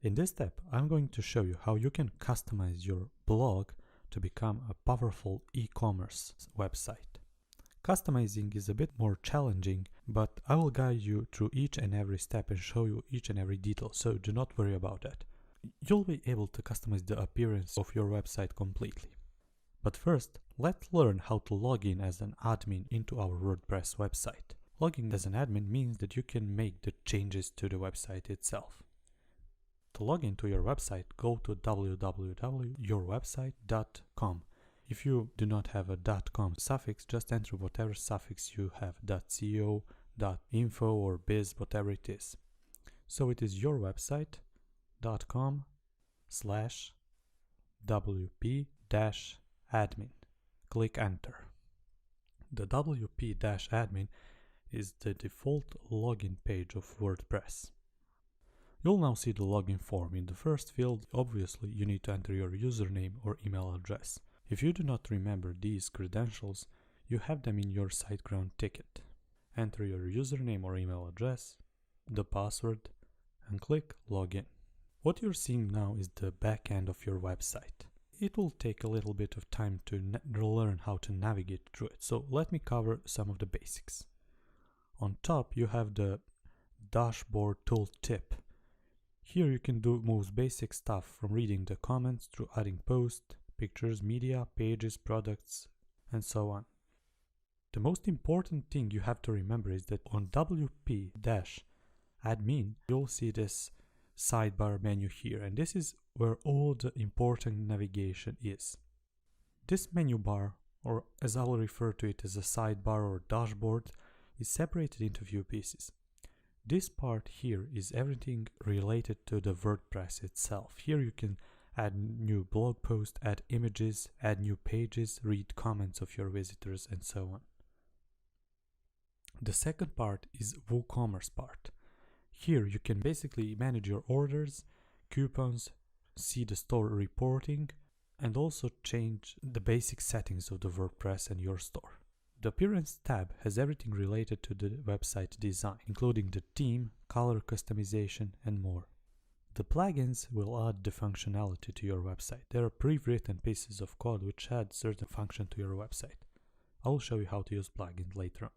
In this step, I'm going to show you how you can customize your blog to become a powerful e-commerce website. Customizing is a bit more challenging, but I will guide you through each and every step and show you each and every detail, so do not worry about that. You'll be able to customize the appearance of your website completely. But first, let's learn how to log in as an admin into our WordPress website. Logging as an admin means that you can make the changes to the website itself. To log into your website, go to www.yourwebsite.com. If you do not have a .com suffix, just enter whatever suffix you have, .co, .info or biz, whatever it is. So it is yourwebsite.com/wp-admin. Click enter. The wp-admin is the default login page of WordPress. You'll now see the login form. In the first field, obviously, you need to enter your username or email address. If you do not remember these credentials, you have them in your Siteground ticket. Enter your username or email address, the password, and click Login. What you're seeing now is the back end of your website. It will take a little bit of time to learn how to navigate through it, so let me cover some of the basics. On top, you have the dashboard tooltip. Here you can do most basic stuff from reading the comments through adding posts, pictures, media, pages, products, and so on. The most important thing you have to remember is that on wp-admin, you'll see this sidebar menu here, and this is where all the important navigation is. This menu bar, or as I will refer to it as a sidebar or dashboard, is separated into few pieces. This part here is everything related to the WordPress itself. Here you can add new blog posts, add images, add new pages, read comments of your visitors, and so on. The second part is WooCommerce part. Here you can basically manage your orders, coupons, see the store reporting, and also change the basic settings of the WordPress and your store. The Appearance tab has everything related to the website design, including the theme, color customization, and more. The plugins will add the functionality to your website. There are pre-written pieces of code which add certain function to your website. I will show you how to use plugins later on.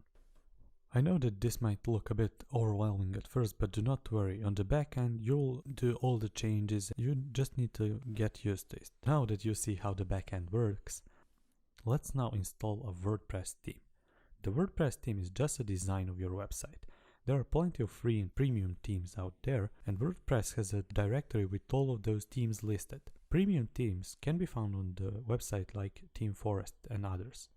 I know that this might look a bit overwhelming at first, but do not worry. On the back end, you'll do all the changes. You just need to get used to it. Now that you see how the back end works, let's now install a WordPress theme. The WordPress theme is just a design of your website. There are plenty of free and premium themes out there, and WordPress has a directory with all of those themes listed. Premium themes can be found on the website like Theme Forest and others.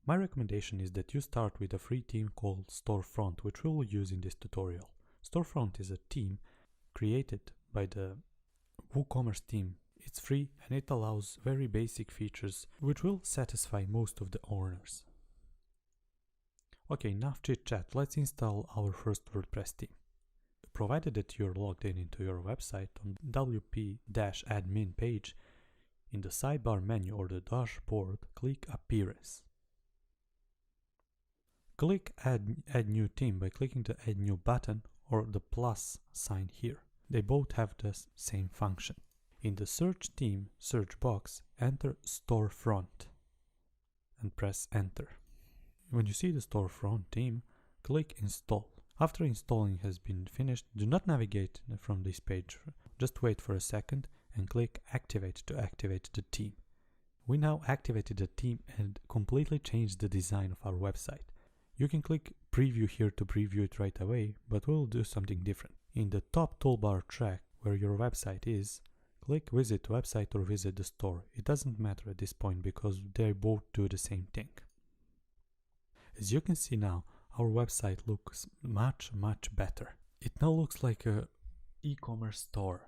My recommendation is that you start with a free theme called Storefront, which we will use in this tutorial. Storefront is a theme created by the WooCommerce team. It's free and it allows very basic features which will satisfy most of the owners. Okay, enough chit chat, let's install our first WordPress theme. Provided that you're logged in into your website, on wp-admin page, in the sidebar menu or the dashboard, click Appearance. Click Add New Theme by clicking the Add New button or the plus sign here. They both have the same function. In the Search Theme search box, enter Storefront and press Enter. When you see the Storefront theme, click Install. After installing has been finished, do not navigate from this page. Just wait for a second and click Activate to activate the theme. We now activated the theme and completely changed the design of our website. You can click Preview here to preview it right away, but we'll do something different. In the top toolbar track where your website is, click Visit Website or Visit the Store. It doesn't matter at this point because they both do the same thing. As you can see now, our website looks much better. It now looks like a e-commerce store.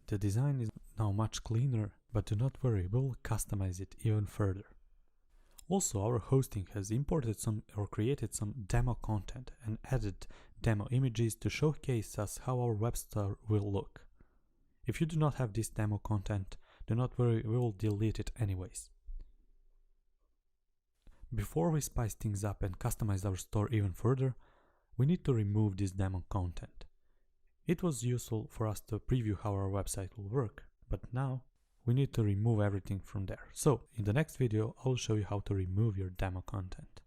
The design is now much cleaner, but do not worry, we'll customize it even further. Also, our hosting has imported some or created some demo content and added demo images to showcase us how our web store will look. If you do not have this demo content, do not worry, we will delete it anyways. Before we spice things up and customize our store even further, we need to remove this demo content. It was useful for us to preview how our website will work, but now we need to remove everything from there. So in the next video, I'll show you how to remove your demo content.